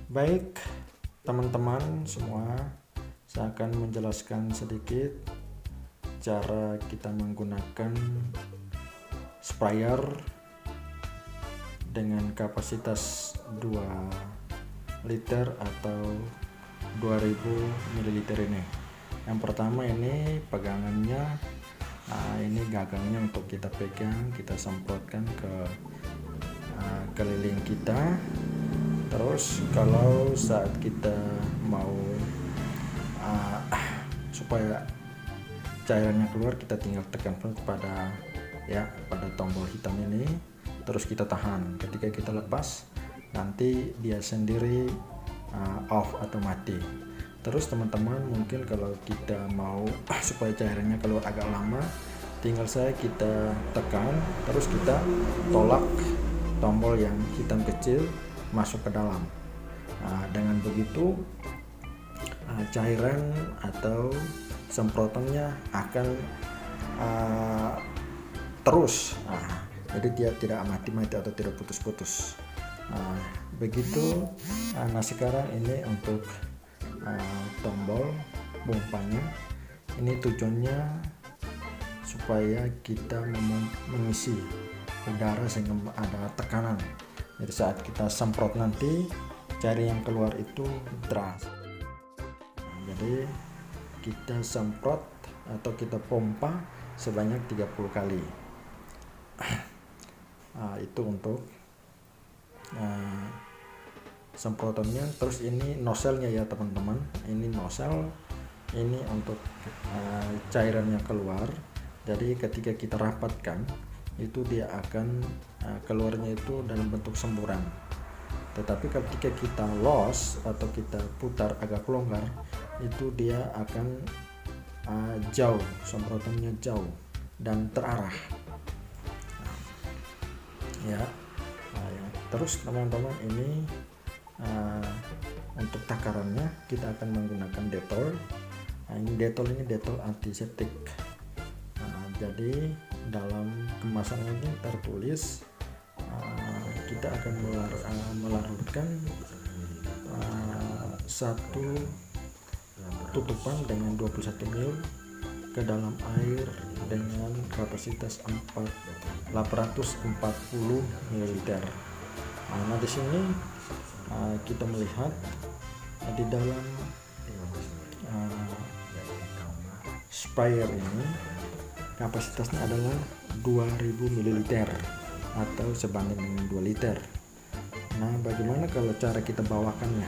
Baik, teman-teman semua, saya akan menjelaskan sedikit cara kita menggunakan sprayer dengan kapasitas 2 liter atau 2000 ml ini. Yang pertama ini pegangannya, ini gagangnya untuk kita pegang, kita semprotkan ke keliling kita. Terus kalau saat kita mau supaya cairannya keluar, kita tinggal tekan pada tombol hitam ini, terus kita tahan. Ketika kita lepas, nanti dia sendiri off atau mati. Terus teman-teman, mungkin kalau kita mau supaya cairannya keluar agak lama, tinggal kita tekan, terus kita tolak tombol yang hitam kecil masuk ke dalam. Dengan begitu cairan atau semprotannya akan terus, jadi dia tidak mati-mati atau tidak putus-putus. Begitu. Nah sekarang ini untuk tombol pompanya, ini tujuannya supaya kita mengisi udara sehingga ada tekanan. Jadi saat kita semprot nanti, cairan yang keluar itu deras. Jadi kita semprot atau kita pompa sebanyak 30 kali. Itu untuk semprotannya. Terus ini nozzle-nya ya teman-teman, ini nozzle, ini untuk cairannya keluar. Jadi ketika kita rapatkan, itu dia akan keluarnya itu dalam bentuk semburan. Tetapi ketika kita los atau kita putar agak longgar, itu dia akan jauh, semprotannya jauh dan terarah. Terus teman-teman, ini untuk takarannya kita akan menggunakan Dettol. Ini Dettol antiseptik. Jadi dalam kemasan ini tertulis kita akan melarutkan satu tutupan dengan 21 ml ke dalam air dengan kapasitas 840 ml. Nah di sini kita melihat di dalam sprayer ini kapasitasnya adalah 2000 ml atau sebanding dengan 2 liter. Nah bagaimana kalau cara kita bawakannya?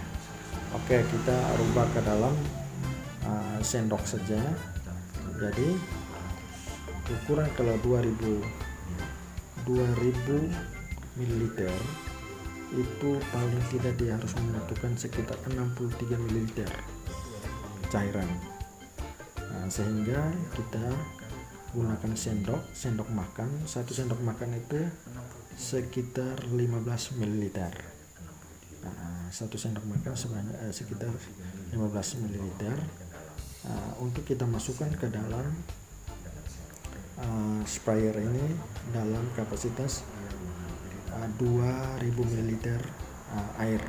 Oke, kita rubah ke dalam sendok saja. Jadi ukuran kalau 2000 ml itu paling tidak dia harus membutuhkan sekitar 63 ml cairan. Sehingga kita gunakan sendok makan. Satu sendok makan itu sekitar 15 ml. Satu sendok makan sekitar 15 ml. Untuk kita masukkan ke dalam sprayer ini dalam kapasitas 2000 ml air.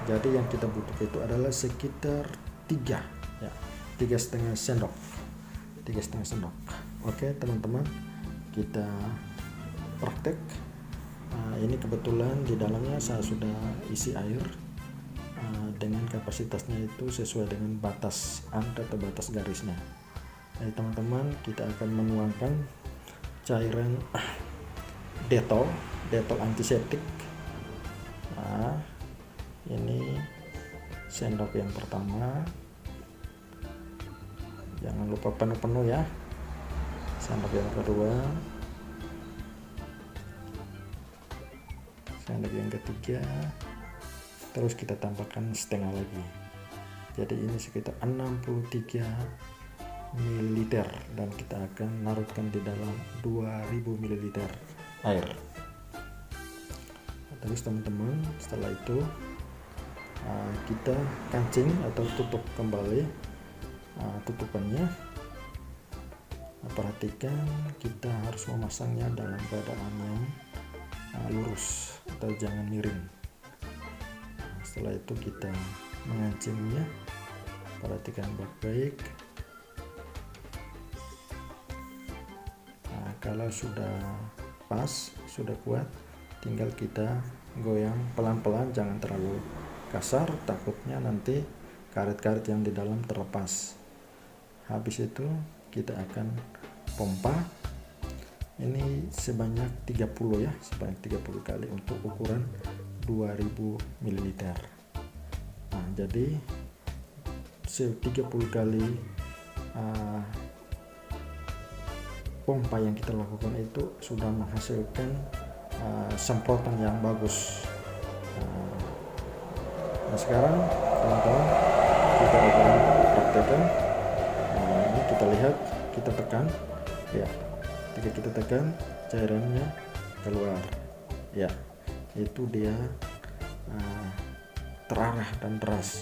Jadi yang kita butuhkan itu adalah sekitar 3,5 sendok. Oke teman-teman, kita praktek. Ini kebetulan di dalamnya saya sudah isi air dengan kapasitasnya itu sesuai dengan batas angka atau batas garisnya. Jadi teman-teman, kita akan menuangkan cairan Dettol antiseptik. Ini sendok yang pertama, jangan lupa penuh-penuh ya. Sendok yang kedua, sendok yang ketiga, terus kita tambahkan setengah lagi. Jadi ini sekitar 63 ml dan kita akan larutkan di dalam 2000 ml air. Terus teman-teman, setelah itu kita kancing atau tutup kembali tutupannya. Perhatikan kita harus memasangnya dalam keadaan yang lurus atau jangan miring. Setelah itu kita mengancingnya, perhatikan baik-baik. Nah, kalau sudah pas, sudah kuat, tinggal kita goyang pelan-pelan, jangan terlalu kasar, takutnya nanti karet-karet yang di dalam terlepas. Habis itu kita akan pompa. Ini sebanyak 30 ya, sebanyak 30 kali untuk ukuran 2000 ml. Nah, jadi 30 kali pompa yang kita lakukan itu sudah menghasilkan semprotan yang bagus. Nah, sekarang teman-teman kita akan praktekkan. Nah, ini kita lihat, kita tekan ya. Ketika kita tekan, cairannya keluar ya, itu dia terarah dan deras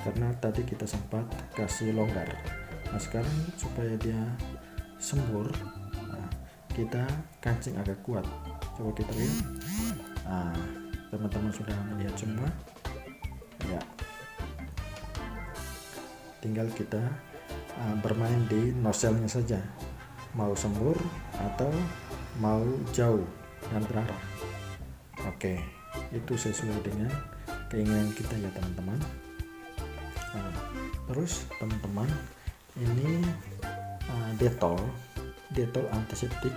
karena tadi kita sempat kasih longgar. Nah, sekarang supaya dia sembur, kita kancing agak kuat. Coba kita lihat. Teman-teman sudah melihat semua ya, tinggal kita bermain di noselnya saja, mau sembur atau mau jauh dan berarah. Oke, itu sesuai dengan keinginan kita ya teman-teman. Terus teman-teman, ini Dettol antiseptik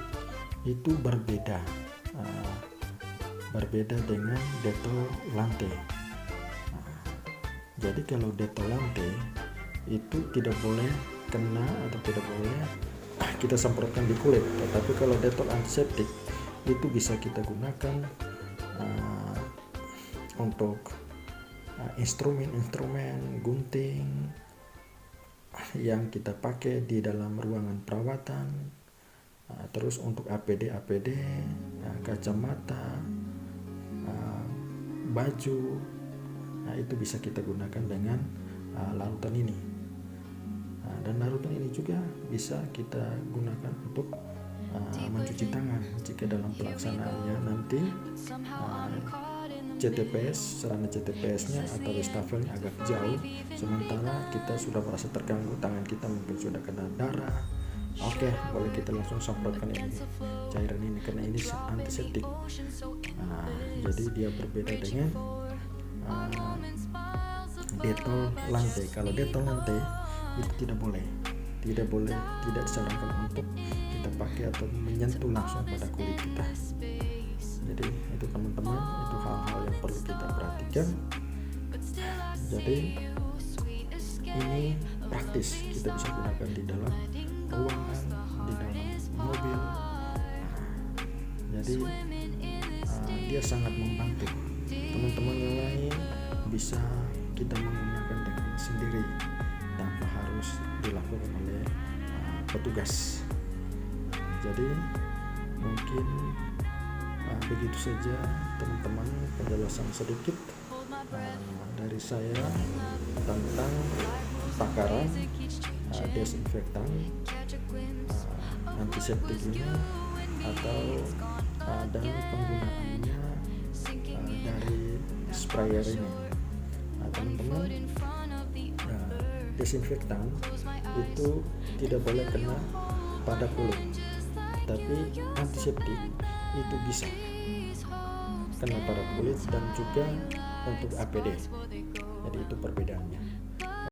itu berbeda dengan Dettol Lante. Jadi kalau Dettol Lante itu tidak boleh kena atau tidak boleh kita semprotkan di kulit, tetapi kalau Dettol antiseptik itu bisa kita gunakan untuk instrumen gunting yang kita pakai di dalam ruangan perawatan, terus untuk APD, kacamata, baju, itu bisa kita gunakan dengan larutan ini. Dan larutan ini juga bisa kita gunakan untuk mencuci tangan jika dalam pelaksanaannya nanti sarana CTPS-nya atau wastafelnya agak jauh, sementara kita sudah merasa terganggu, tangan kita mungkin sudah kena darah. Oke, boleh kita langsung semprotkan ini cairan ini karena ini antiseptik. Jadi dia berbeda dengan Dettol Lante. Kalau Dettol Lante itu tidak disarankan untuk kita pakai atau menyentuh langsung pada kulit kita. Jadi itu teman-teman, itu hal-hal yang perlu kita perhatikan. Jadi ini praktis, kita bisa gunakan di dalam ruangan, di dalam mobil. Jadi dia sangat membantu. Teman-teman yang lain bisa kita menggunakan dengan sendiri tanpa harus dilakukan oleh petugas. Jadi mungkin begitu saja teman-teman penjelasan sedikit dari saya tentang takaran desinfektan antiseptik ini atau dan penggunaannya dari sprayer ini. Teman-teman, desinfektan itu tidak boleh kena pada kulit, tapi antiseptik itu bisa kena pada kulit dan juga untuk APD. Jadi itu perbedaannya.